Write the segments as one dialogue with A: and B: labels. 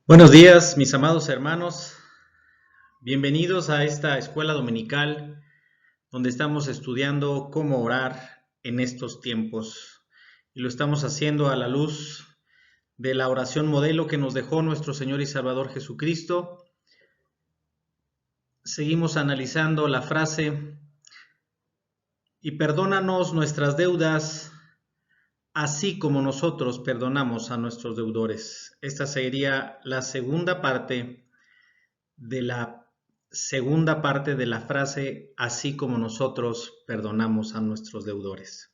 A: Buenos días, mis amados hermanos. Bienvenidos a esta escuela dominical donde estamos estudiando cómo orar en estos tiempos. Y lo estamos haciendo a la luz de la oración modelo que nos dejó nuestro Señor y Salvador Jesucristo. Seguimos analizando la frase: y perdónanos nuestras deudas, así como nosotros perdonamos a nuestros deudores. Esta sería la segunda parte de la frase, así como nosotros perdonamos a nuestros deudores.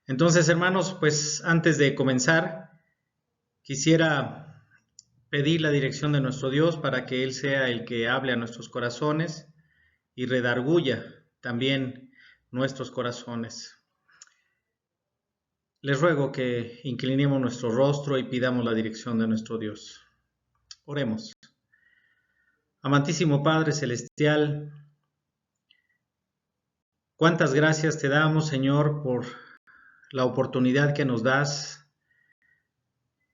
A: Entonces, hermanos, pues antes de comenzar, quisiera pedir la dirección de nuestro Dios para que Él sea el que hable a nuestros corazones y redarguya también nuestros corazones. Les ruego que inclinemos nuestro rostro y pidamos la dirección de nuestro Dios. Oremos. Amantísimo Padre Celestial, cuántas gracias te damos, Señor, por la oportunidad que nos das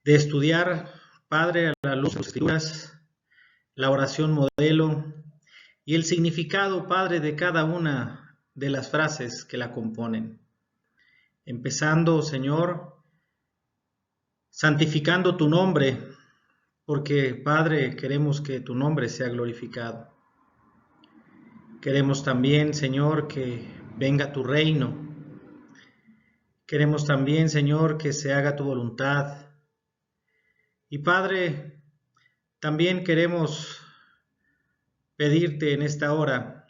A: de estudiar, Padre, a la luz de las Escrituras, la oración modelo y el significado, Padre, de cada una de las frases que la componen. Empezando, Señor, santificando tu nombre, porque, Padre, queremos que tu nombre sea glorificado. Queremos también, Señor, que venga tu reino. Queremos también, Señor, que se haga tu voluntad. Y Padre, también queremos pedirte en esta hora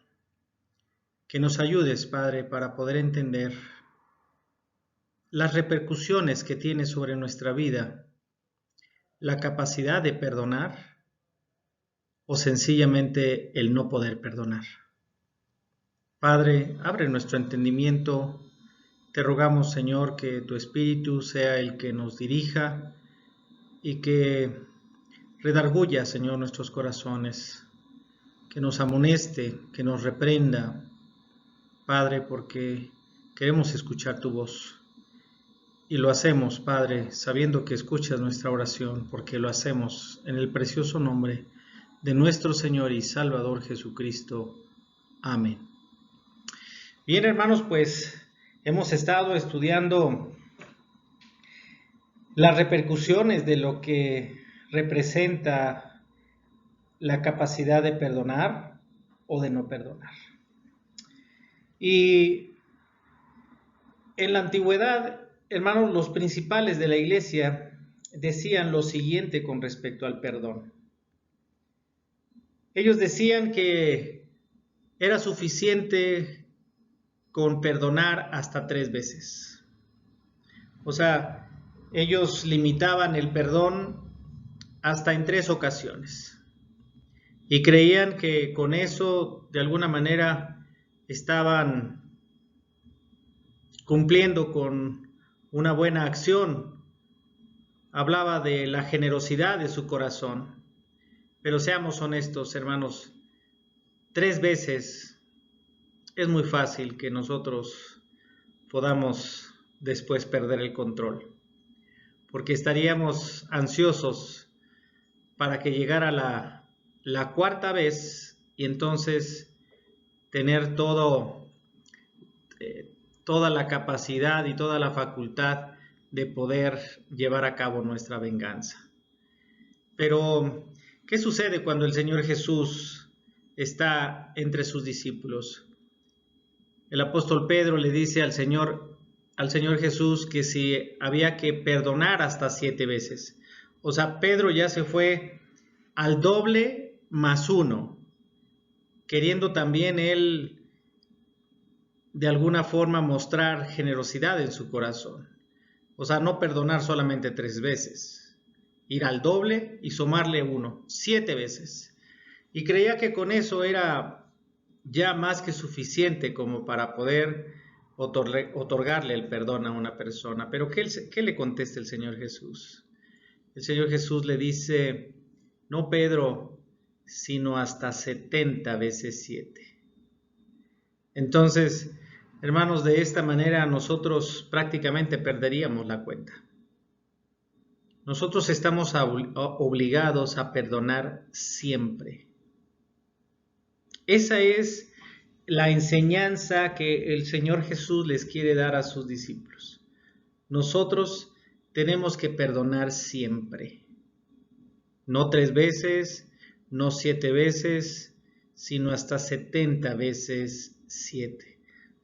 A: que nos ayudes, Padre, para poder entender las repercusiones que tiene sobre nuestra vida la capacidad de perdonar o sencillamente el no poder perdonar. Padre, abre nuestro entendimiento. Te rogamos, Señor, que tu Espíritu sea el que nos dirija y que redarguya, Señor, nuestros corazones, que nos amoneste, que nos reprenda, Padre, porque queremos escuchar tu voz. Y lo hacemos, Padre, sabiendo que escuchas nuestra oración, porque lo hacemos en el precioso nombre de nuestro Señor y Salvador Jesucristo. Amén. Bien, hermanos, pues hemos estado estudiando las repercusiones de lo que representa la capacidad de perdonar o de no perdonar. Y en la antigüedad, hermanos, los principales de la iglesia decían lo siguiente con respecto al perdón. Ellos decían que era suficiente con perdonar hasta 3 veces. O sea, ellos limitaban el perdón hasta en 3 ocasiones. Y creían que con eso, de alguna manera, estaban cumpliendo con una buena acción. Hablaba de la generosidad de su corazón. Pero seamos honestos, hermanos, 3 veces es muy fácil que nosotros podamos después perder el control, porque estaríamos ansiosos para que llegara la 4ª vez y entonces tener toda la capacidad y toda la facultad de poder llevar a cabo nuestra venganza. Pero, ¿qué sucede cuando el Señor Jesús está entre sus discípulos? El apóstol Pedro le dice al Señor Jesús que si había que perdonar hasta 7 veces. O sea, Pedro ya se fue al doble más 1, queriendo también él de alguna forma mostrar generosidad en su corazón. O sea, no perdonar solamente 3 veces, ir al doble y sumarle 1, 7 veces. Y creía que con eso era ya más que suficiente como para poder otorgarle el perdón a una persona. Pero ¿qué le contesta el Señor Jesús? El Señor Jesús le dice: no, Pedro, sino hasta 70 veces 7. Entonces, hermanos, de esta manera nosotros prácticamente perderíamos la cuenta. nosotros estamos obligados a perdonar siempre. Esa es la enseñanza que el Señor Jesús les quiere dar a sus discípulos. Nosotros tenemos que perdonar siempre. No 3 veces, no 7 veces, sino hasta 70 veces 7.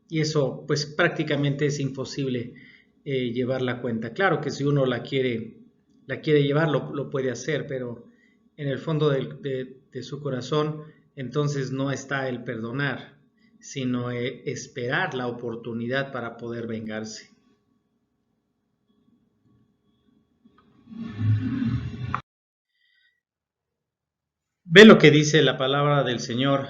A: Y eso pues prácticamente es imposible llevar la cuenta. Claro que si uno la quiere llevar, lo puede hacer, pero en el fondo de su corazón, entonces no está el perdonar, sino esperar la oportunidad para poder vengarse. Ve lo que dice la palabra del Señor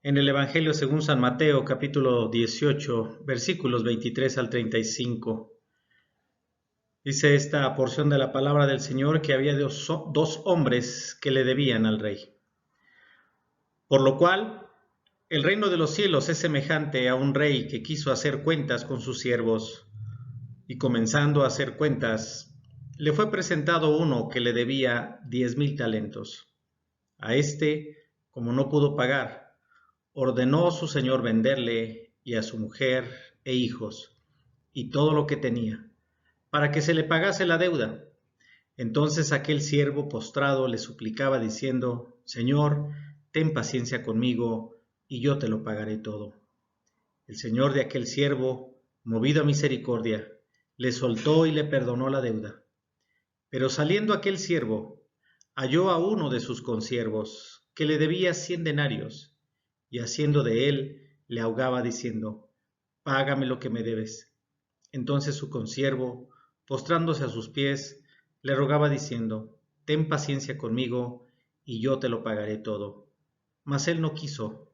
A: en el Evangelio según San Mateo, capítulo 18, versículos 23 al 35. Dice esta porción de la palabra del Señor que había dos hombres que le debían al rey. Por lo cual, el reino de los cielos es semejante a un rey que quiso hacer cuentas con sus siervos, y comenzando a hacer cuentas, le fue presentado uno que le debía 10,000 talentos. A este, como no pudo pagar, ordenó su señor venderle y a su mujer e hijos, y todo lo que tenía, para que se le pagase la deuda. Entonces aquel siervo postrado le suplicaba diciendo: Señor, ten paciencia conmigo, y yo te lo pagaré todo. El señor de aquel siervo, movido a misericordia, le soltó y le perdonó la deuda. Pero saliendo aquel siervo, halló a uno de sus consiervos, que le debía 100 denarios, y haciendo de él, le ahogaba diciendo: Págame lo que me debes. Entonces su consiervo, postrándose a sus pies, le rogaba diciendo: Ten paciencia conmigo, y yo te lo pagaré todo. Mas él no quiso,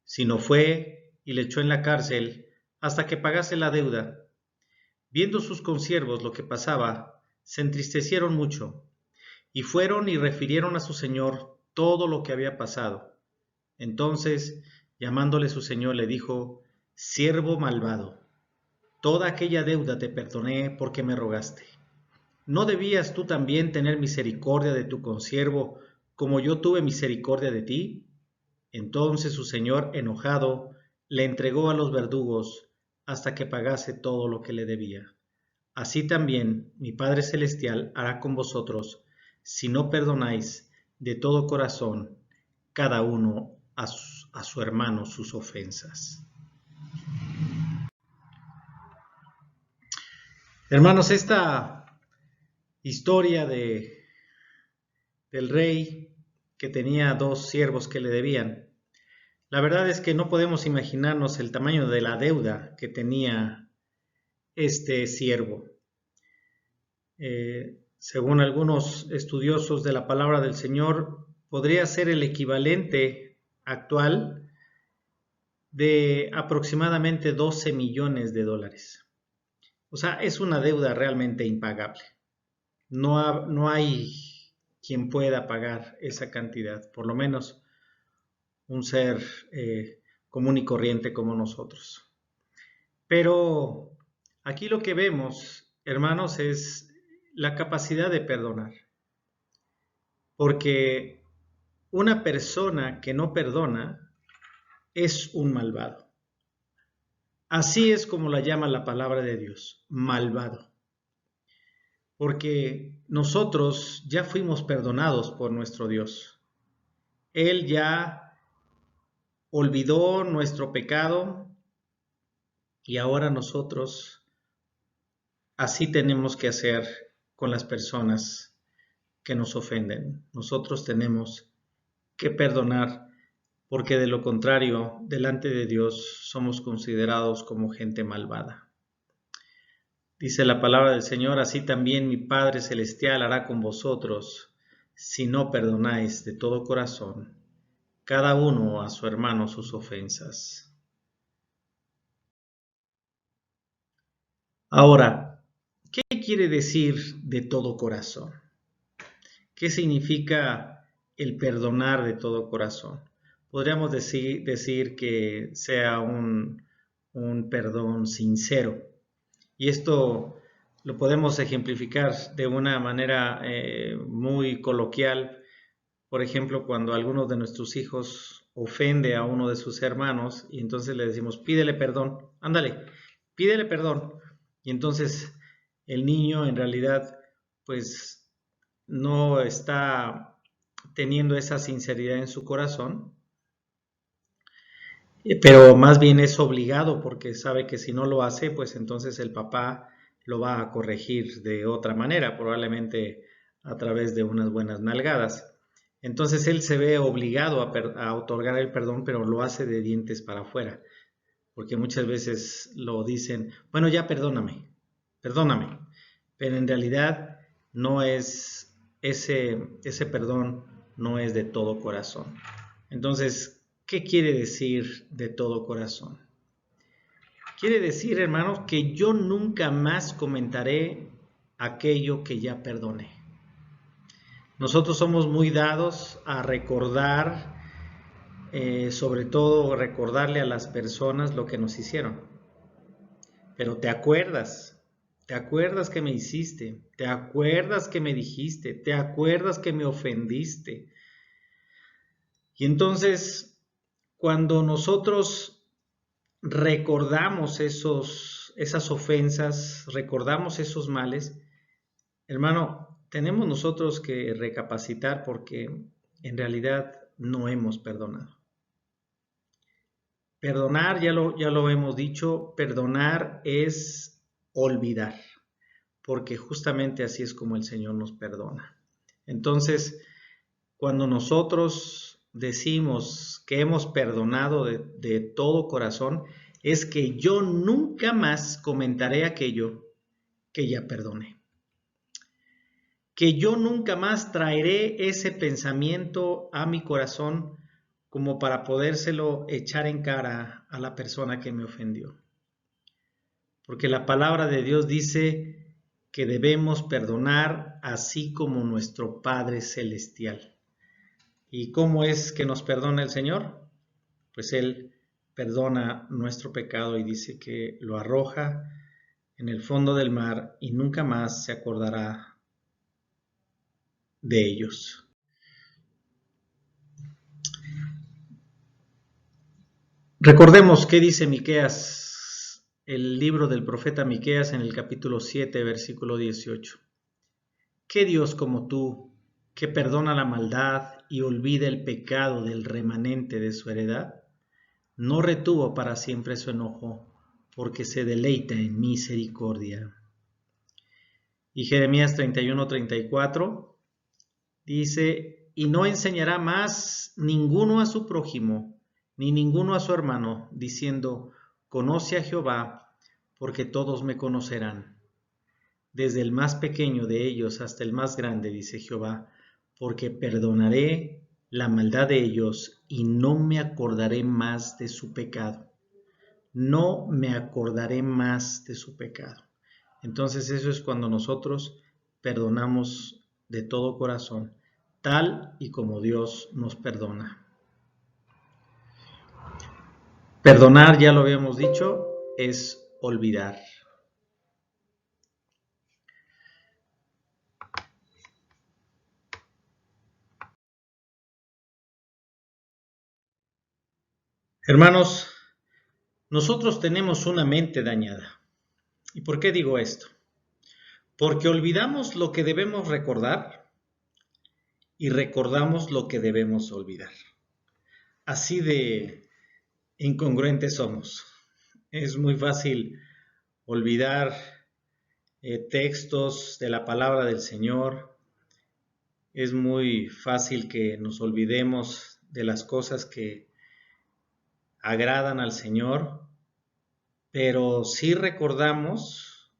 A: sino fue y le echó en la cárcel hasta que pagase la deuda. Viendo sus consiervos lo que pasaba, se entristecieron mucho, y fueron y refirieron a su señor todo lo que había pasado. Entonces, llamándole su señor, le dijo: Siervo malvado, toda aquella deuda te perdoné porque me rogaste. ¿No debías tú también tener misericordia de tu consiervo, como yo tuve misericordia de ti? Entonces su señor, enojado, le entregó a los verdugos hasta que pagase todo lo que le debía. Así también mi Padre Celestial hará con vosotros, si no perdonáis de todo corazón cada uno a su hermano sus ofensas. Hermanos, esta historia del rey que tenía 2 siervos que le debían, la verdad es que no podemos imaginarnos el tamaño de la deuda que tenía este siervo. Según algunos estudiosos de la palabra del Señor, podría ser el equivalente actual de aproximadamente 12 millones de dólares. O sea, es una deuda realmente impagable. No hay quien pueda pagar esa cantidad, por lo menos un ser común y corriente como nosotros. Pero aquí lo que vemos, hermanos, es la capacidad de perdonar. Porque una persona que no perdona es un malvado. Así es como la llama la palabra de Dios, malvado. Porque nosotros ya fuimos perdonados por nuestro Dios. Él ya olvidó nuestro pecado y ahora nosotros así tenemos que hacer con las personas que nos ofenden. Nosotros tenemos que perdonar, porque de lo contrario, delante de Dios somos considerados como gente malvada. Dice la palabra del Señor: así también mi Padre Celestial hará con vosotros, si no perdonáis de todo corazón, cada uno a su hermano sus ofensas. Ahora, ¿qué quiere decir de todo corazón? ¿Qué significa el perdonar de todo corazón? Podríamos decir que sea un perdón sincero. Y esto lo podemos ejemplificar de una manera muy coloquial. Por ejemplo, cuando alguno de nuestros hijos ofende a uno de sus hermanos y entonces le decimos, pídele perdón, ándale, pídele perdón. Y entonces el niño en realidad pues no está teniendo esa sinceridad en su corazón, pero más bien es obligado porque sabe que si no lo hace, pues entonces el papá lo va a corregir de otra manera, probablemente a través de unas buenas nalgadas. Entonces él se ve obligado a otorgar el perdón, pero lo hace de dientes para afuera, porque muchas veces lo dicen, bueno, ya perdóname, perdóname, pero en realidad no es ese perdón, no es de todo corazón. Entonces, ¿qué quiere decir de todo corazón? Quiere decir, hermanos, que yo nunca más comentaré aquello que ya perdoné. Nosotros somos muy dados a recordar, sobre todo recordarle a las personas lo que nos hicieron. Pero te acuerdas que me hiciste, te acuerdas que me dijiste, te acuerdas que me ofendiste. Y entonces, cuando nosotros recordamos esas ofensas, recordamos esos males, hermano, tenemos nosotros que recapacitar porque en realidad no hemos perdonado. Perdonar, ya lo hemos dicho, perdonar es olvidar, porque justamente así es como el Señor nos perdona. Entonces, cuando nosotros decimos que hemos perdonado de todo corazón, es que yo nunca más comentaré aquello que ya perdoné. Que yo nunca más traeré ese pensamiento a mi corazón como para podérselo echar en cara a la persona que me ofendió. Porque la palabra de Dios dice que debemos perdonar así como nuestro Padre Celestial. ¿Y cómo es que nos perdona el Señor? Pues Él perdona nuestro pecado y dice que lo arroja en el fondo del mar y nunca más se acordará de ellos. Recordemos qué dice Miqueas, el libro del profeta Miqueas en el capítulo 7, versículo 18. ¿Qué Dios como tú, que perdona la maldad y olvida el pecado del remanente de su heredad? No retuvo para siempre su enojo, porque se deleita en misericordia. Y Jeremías 31:34 dice, y no enseñará más ninguno a su prójimo, ni ninguno a su hermano, diciendo, conoce a Jehová, porque todos me conocerán. Desde el más pequeño de ellos hasta el más grande, dice Jehová, porque perdonaré la maldad de ellos y no me acordaré más de su pecado. No me acordaré más de su pecado. Entonces eso es cuando nosotros perdonamos de todo corazón, tal y como Dios nos perdona. Perdonar, ya lo habíamos dicho, es olvidar. Hermanos, nosotros tenemos una mente dañada. ¿Y por qué digo esto? Porque olvidamos lo que debemos recordar y recordamos lo que debemos olvidar. Así de incongruentes somos. Es muy fácil olvidar textos de la palabra del Señor. Es muy fácil que nos olvidemos de las cosas que agradan al Señor, pero sí recordamos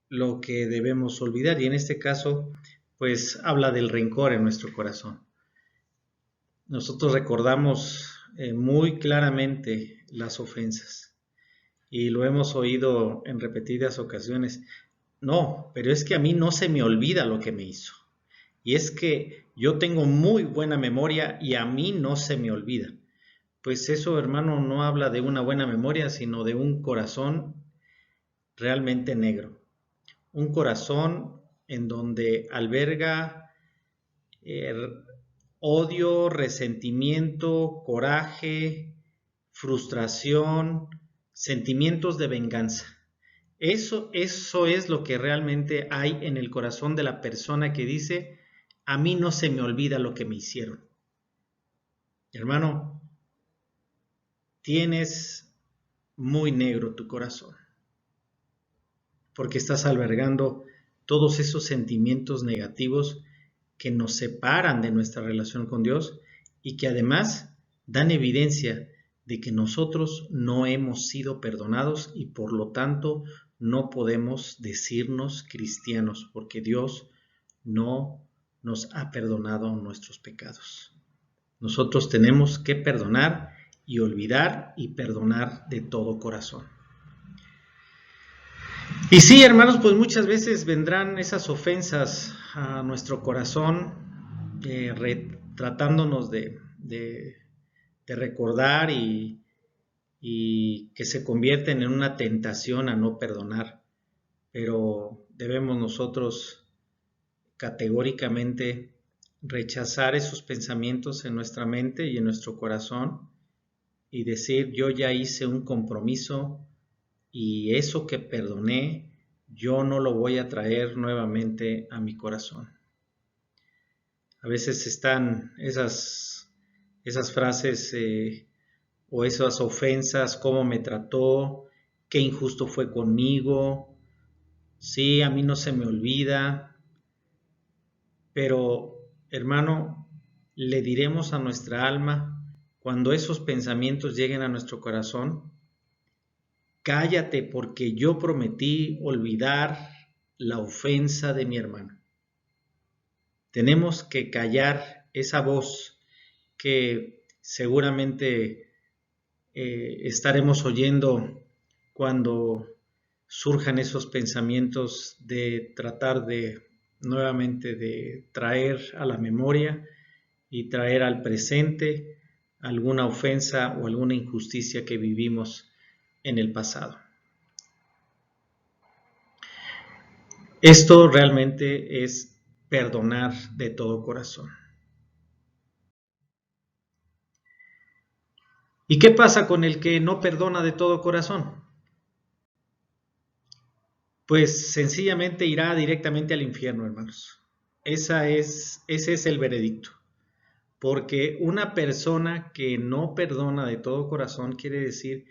A: lo que debemos olvidar y en este caso pues habla del rencor en nuestro corazón. Nosotros recordamos muy claramente las ofensas y lo hemos oído en repetidas ocasiones. No, pero es que a mí no se me olvida lo que me hizo. Y es que yo tengo muy buena memoria y a mí no se me olvida. Pues eso, hermano, no habla de una buena memoria, sino de un corazón realmente negro. un corazón en donde alberga eh, odio, resentimiento, coraje, frustración, sentimientos de venganza. Eso es lo que realmente hay en el corazón de la persona que dice, a mí no se me olvida lo que me hicieron. Hermano, tienes muy negro tu corazón, porque estás albergando todos esos sentimientos negativos que nos separan de nuestra relación con Dios y que además dan evidencia de que nosotros no hemos sido perdonados y por lo tanto no podemos decirnos cristianos porque Dios no nos ha perdonado nuestros pecados. Nosotros tenemos que perdonar y olvidar y perdonar de todo corazón. Y sí, hermanos, pues muchas veces vendrán esas ofensas a nuestro corazón, tratándonos de recordar y que se convierten en una tentación a no perdonar. Pero debemos nosotros categóricamente rechazar esos pensamientos en nuestra mente y en nuestro corazón y decir, yo ya hice un compromiso y eso que perdoné, yo no lo voy a traer nuevamente a mi corazón. A veces están esas frases o esas ofensas, cómo me trató, qué injusto fue conmigo, sí, a mí no se me olvida, pero hermano, le diremos a nuestra alma, cuando esos pensamientos lleguen a nuestro corazón, cállate porque yo prometí olvidar la ofensa de mi hermano. Tenemos que callar esa voz que seguramente estaremos oyendo cuando surjan esos pensamientos de tratar de nuevamente de traer a la memoria y traer al presente alguna ofensa o alguna injusticia que vivimos en el pasado. Esto realmente es perdonar de todo corazón. ¿Y qué pasa con el que no perdona de todo corazón? Pues sencillamente irá directamente al infierno, hermanos. Ese es el veredicto. Porque una persona que no perdona de todo corazón quiere decir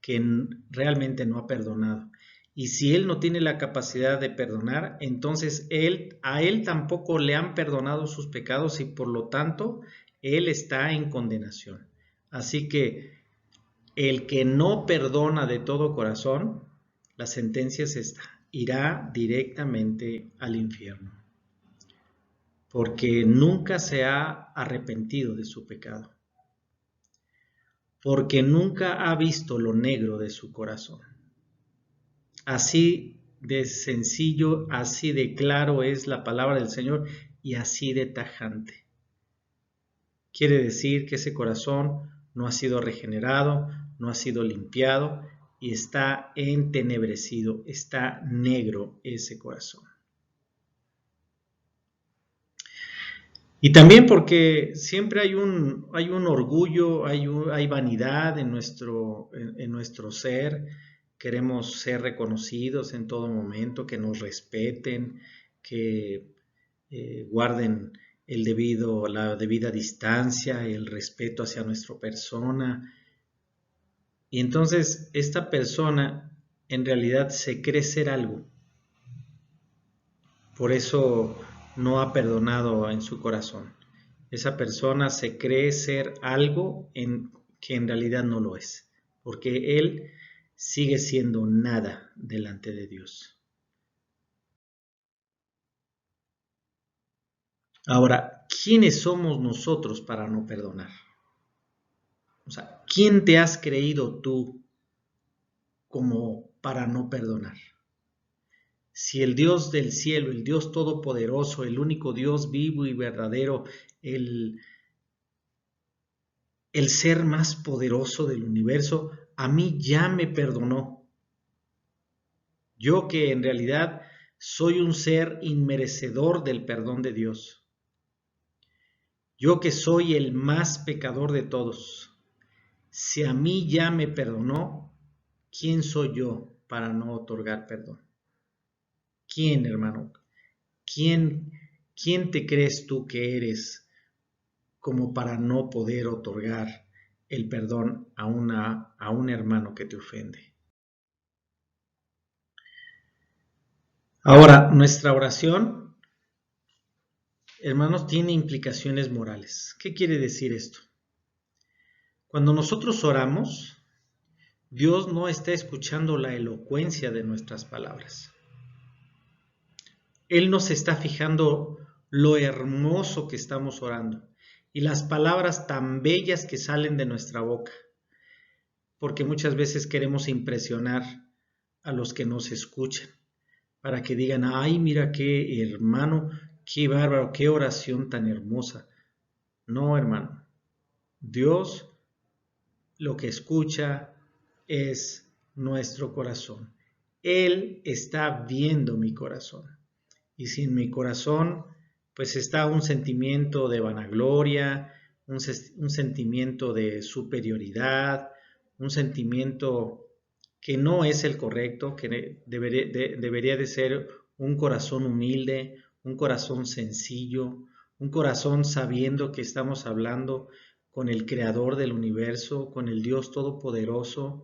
A: que realmente no ha perdonado. Y si él no tiene la capacidad de perdonar, entonces a él tampoco le han perdonado sus pecados y por lo tanto él está en condenación. Así que el que no perdona de todo corazón, la sentencia es esta, irá directamente al infierno, porque nunca se ha arrepentido de su pecado, porque nunca ha visto lo negro de su corazón. Así de sencillo, así de claro es la palabra del Señor y así de tajante. Quiere decir que ese corazón no ha sido regenerado, no ha sido limpiado y está entenebrecido, está negro ese corazón. Y también porque siempre hay un orgullo, hay vanidad en nuestro ser. Queremos ser reconocidos en todo momento, que nos respeten, que guarden la debida distancia, el respeto hacia nuestra persona. Y entonces esta persona en realidad se cree ser algo. Por eso no ha perdonado en su corazón. Esa persona se cree ser algo que en realidad no lo es, porque él sigue siendo nada delante de Dios. Ahora, ¿quiénes somos nosotros para no perdonar? O sea, ¿quién te has creído tú como para no perdonar? Si el Dios del cielo, el Dios todopoderoso, el único Dios vivo y verdadero, el ser más poderoso del universo, a mí ya me perdonó. Yo que en realidad Soy un ser inmerecedor del perdón de Dios. Yo que soy el más pecador de todos. Si a mí ya me perdonó, ¿quién soy yo para no otorgar perdón? ¿Quién, hermano? ¿Quién te crees tú que eres como para no poder otorgar el perdón a un hermano que te ofende? Ahora, nuestra oración, hermanos, tiene implicaciones morales. ¿Qué quiere decir esto? Cuando nosotros oramos, Dios no está escuchando la elocuencia de nuestras palabras. Él nos está fijando lo hermoso que estamos orando y las palabras tan bellas que salen de nuestra boca, porque muchas veces queremos impresionar a los que nos escuchan, para que digan, ay, mira qué hermano, qué bárbaro, qué oración tan hermosa. No, hermano, Dios lo que escucha es nuestro corazón. Él está viendo mi corazón. Y si en mi corazón pues está un sentimiento de vanagloria, un sentimiento de superioridad, un sentimiento que no es el correcto, que debería de ser un corazón humilde, un corazón sencillo, un corazón sabiendo que estamos hablando con el Creador del universo, con el Dios Todopoderoso.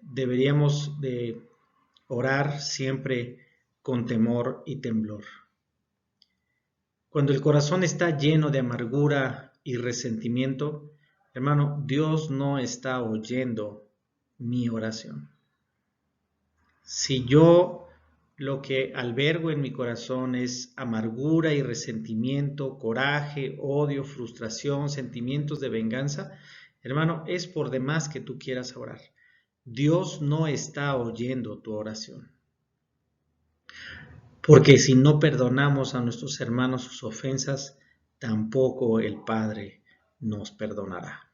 A: Deberíamos de orar siempre con temor y temblor. Cuando el corazón está lleno de amargura y resentimiento, hermano, Dios no está oyendo mi oración. Si yo lo que albergo en mi corazón es amargura y resentimiento, coraje, odio, frustración, sentimientos de venganza, hermano, es por demás que tú quieras orar. Dios no está oyendo tu oración. Porque si no perdonamos a nuestros hermanos sus ofensas, tampoco el Padre nos perdonará.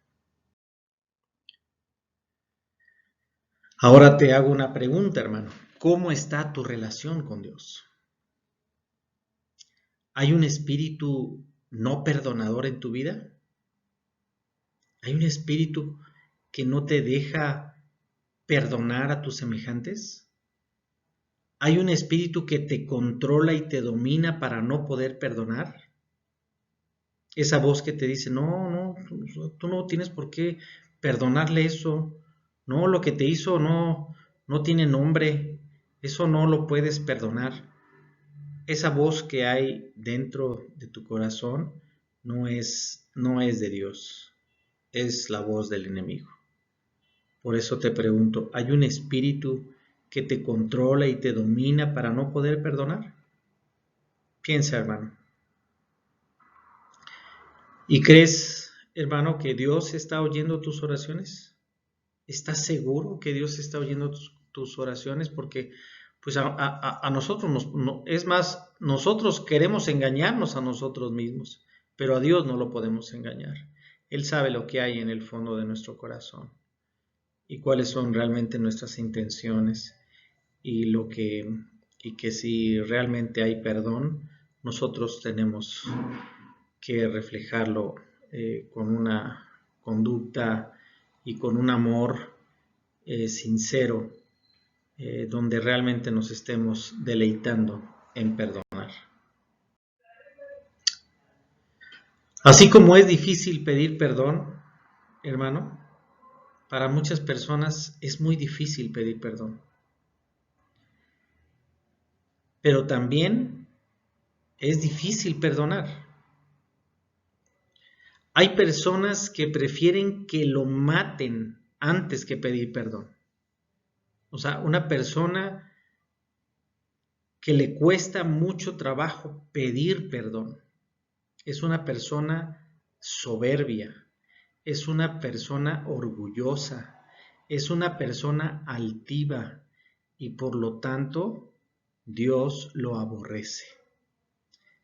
A: Ahora te hago una pregunta, hermano. ¿Cómo está tu relación con Dios? ¿Hay un espíritu no perdonador en tu vida? ¿Hay un espíritu que no te deja perdonar a tus semejantes? ¿Hay un espíritu que te controla y te domina para no poder perdonar? Esa voz que te dice, no, tú no tienes por qué perdonarle eso. No, lo que te hizo no tiene nombre. Eso no lo puedes perdonar. Esa voz que hay dentro de tu corazón no es de Dios. Es la voz del enemigo. Por eso te pregunto, ¿hay un espíritu que te controla y te domina para no poder perdonar? Piensa, hermano. ¿Y crees, hermano, que Dios está oyendo tus oraciones? ¿Estás seguro que Dios está oyendo tus oraciones? Porque pues a nosotros, es más, nosotros queremos engañarnos a nosotros mismos, pero a Dios no lo podemos engañar. Él sabe lo que hay en el fondo de nuestro corazón y cuáles son realmente nuestras intenciones y que si realmente hay perdón, nosotros tenemos que reflejarlo con una conducta y con un amor sincero, donde realmente nos estemos deleitando en perdonar. Así como es difícil pedir perdón, hermano, para muchas personas es muy difícil pedir perdón. Pero también es difícil perdonar. Hay personas que prefieren que lo maten antes que pedir perdón. O sea, una persona que le cuesta mucho trabajo pedir perdón. Es una persona soberbia, es una persona orgullosa, es una persona altiva y por lo tanto Dios lo aborrece.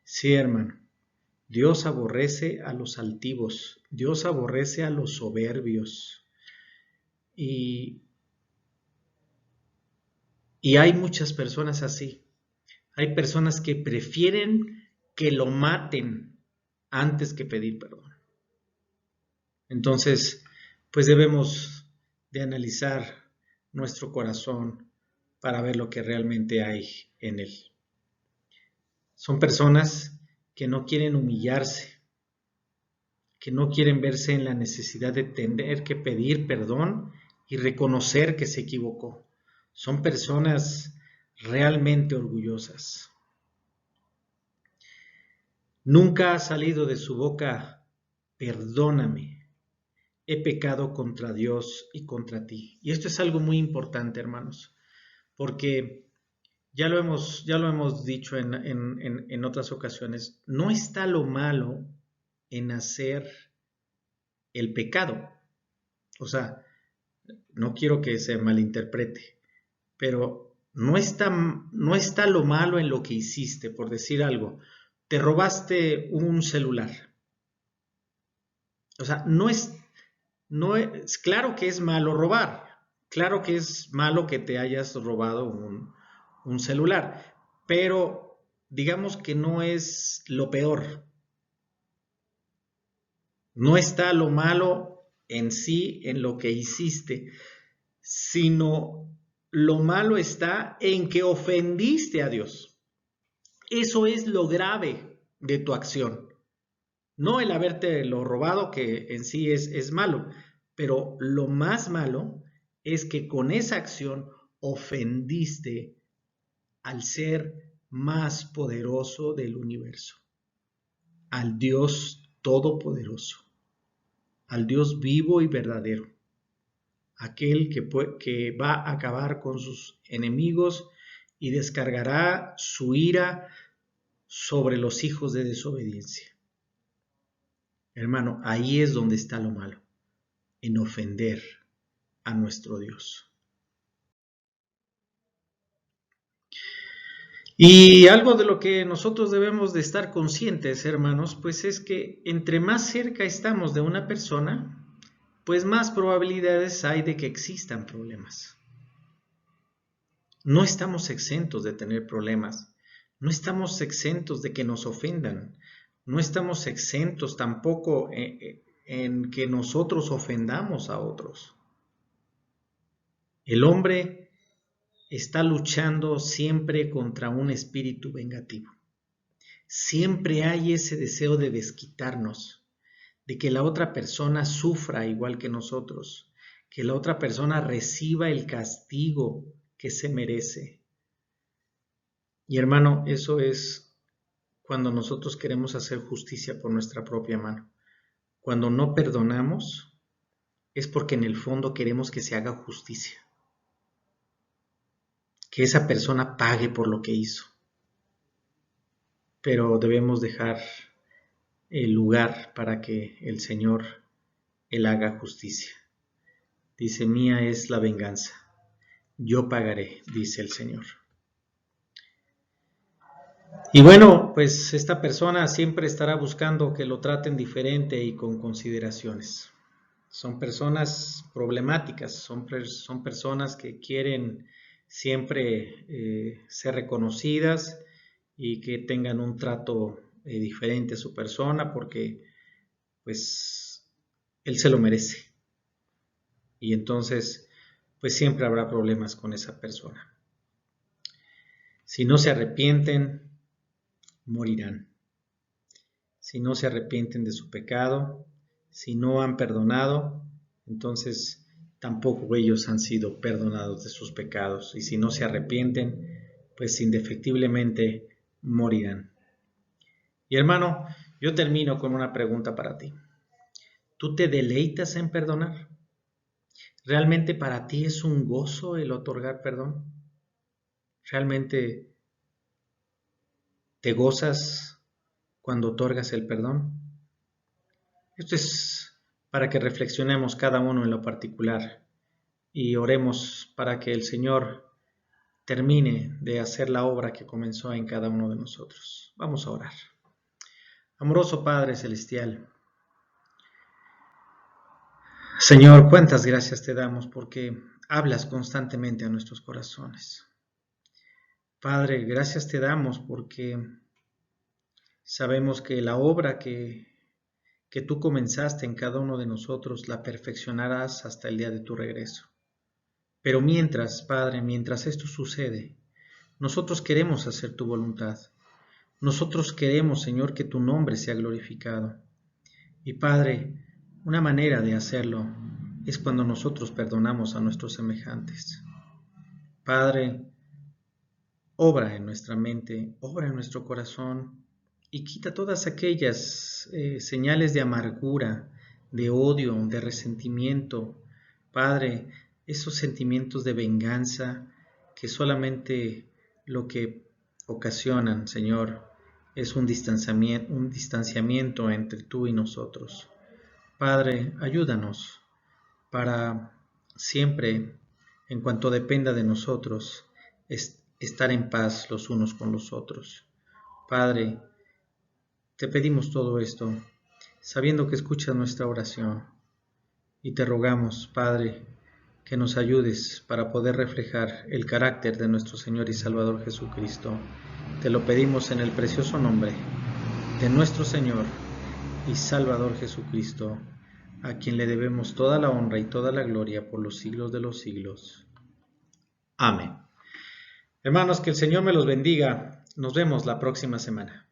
A: Sí, hermano, Dios aborrece a los altivos, Dios aborrece a los soberbios y hay muchas personas así. Hay personas que prefieren que lo maten antes que pedir perdón. Entonces, pues debemos de analizar nuestro corazón para ver lo que realmente hay en él. Son personas que no quieren humillarse, que no quieren verse en la necesidad de tener que pedir perdón y reconocer que se equivocó. Son personas realmente orgullosas. Nunca ha salido de su boca, perdóname, he pecado contra Dios y contra ti. Y esto es algo muy importante, hermanos, porque ya lo hemos dicho en otras ocasiones, no está lo malo en hacer el pecado. O sea, no quiero que se malinterprete, pero no está lo malo en lo que hiciste, por decir algo. Te robaste un celular. O sea, no es, claro que es malo robar, claro que es malo que te hayas robado un celular, pero digamos que no es lo peor. No está lo malo en sí, en lo que hiciste, sino lo malo está en que ofendiste a Dios. Eso es lo grave de tu acción. No el haberte lo robado, que en sí es malo, pero lo más malo es que con esa acción ofendiste al ser más poderoso del universo, al Dios todopoderoso, al Dios vivo y verdadero, aquel que va a acabar con sus enemigos y descargará su ira sobre los hijos de desobediencia. Hermano, ahí es donde está lo malo, en ofender a nuestro Dios. Y algo de lo que nosotros debemos de estar conscientes, hermanos, pues es que entre más cerca estamos de una persona, pues más probabilidades hay de que existan problemas. No estamos exentos de tener problemas, no estamos exentos de que nos ofendan, no estamos exentos tampoco en que nosotros ofendamos a otros. El hombre está luchando siempre contra un espíritu vengativo. Siempre hay ese deseo de desquitarnos, de que la otra persona sufra igual que nosotros, que la otra persona reciba el castigo que se merece. Y hermano, eso es cuando nosotros queremos hacer justicia por nuestra propia mano. Cuando no perdonamos, es porque en el fondo queremos que se haga justicia, que esa persona pague por lo que hizo. Pero debemos dejar el lugar para que el Señor, Él haga justicia. Dice, mía es la venganza, yo pagaré, dice el Señor. Y bueno, pues esta persona siempre estará buscando que lo traten diferente y con consideraciones. Son personas problemáticas, son personas que quieren siempre ser reconocidas y que tengan un trato diferente a su persona porque pues él se lo merece. Y entonces pues siempre habrá problemas con esa persona. Si no se arrepienten, morirán. Si no se arrepienten de su pecado, si no han perdonado, entonces tampoco ellos han sido perdonados de sus pecados. Y si no se arrepienten, pues indefectiblemente morirán. Y hermano, yo termino con una pregunta para ti. ¿Tú te deleitas en perdonar? ¿Realmente para ti es un gozo el otorgar perdón? ¿Realmente te gozas cuando otorgas el perdón? Esto es para que reflexionemos cada uno en lo particular y oremos para que el Señor termine de hacer la obra que comenzó en cada uno de nosotros. Vamos a orar. Amoroso Padre Celestial, Señor, cuántas gracias te damos porque hablas constantemente a nuestros corazones. Padre, gracias te damos porque sabemos que la obra que tú comenzaste en cada uno de nosotros la perfeccionarás hasta el día de tu regreso. Pero mientras, Padre, mientras esto sucede, nosotros queremos hacer tu voluntad. Nosotros queremos, Señor, que tu nombre sea glorificado. Y Padre, una manera de hacerlo es cuando nosotros perdonamos a nuestros semejantes. Padre, obra en nuestra mente, obra en nuestro corazón y quita todas aquellas señales de amargura, de odio, de resentimiento. Padre, esos sentimientos de venganza que solamente lo que ocasionan, Señor, es un distanciamiento entre tú y nosotros. Padre, ayúdanos para siempre, en cuanto dependa de nosotros, estar en paz los unos con los otros. Padre, te pedimos todo esto, sabiendo que escuchas nuestra oración, y te rogamos, Padre, que nos ayudes para poder reflejar el carácter de nuestro Señor y Salvador Jesucristo. Te lo pedimos en el precioso nombre de nuestro Señor y Salvador Jesucristo, a quien le debemos toda la honra y toda la gloria por los siglos de los siglos. Amén. Hermanos, que el Señor me los bendiga. Nos vemos la próxima semana.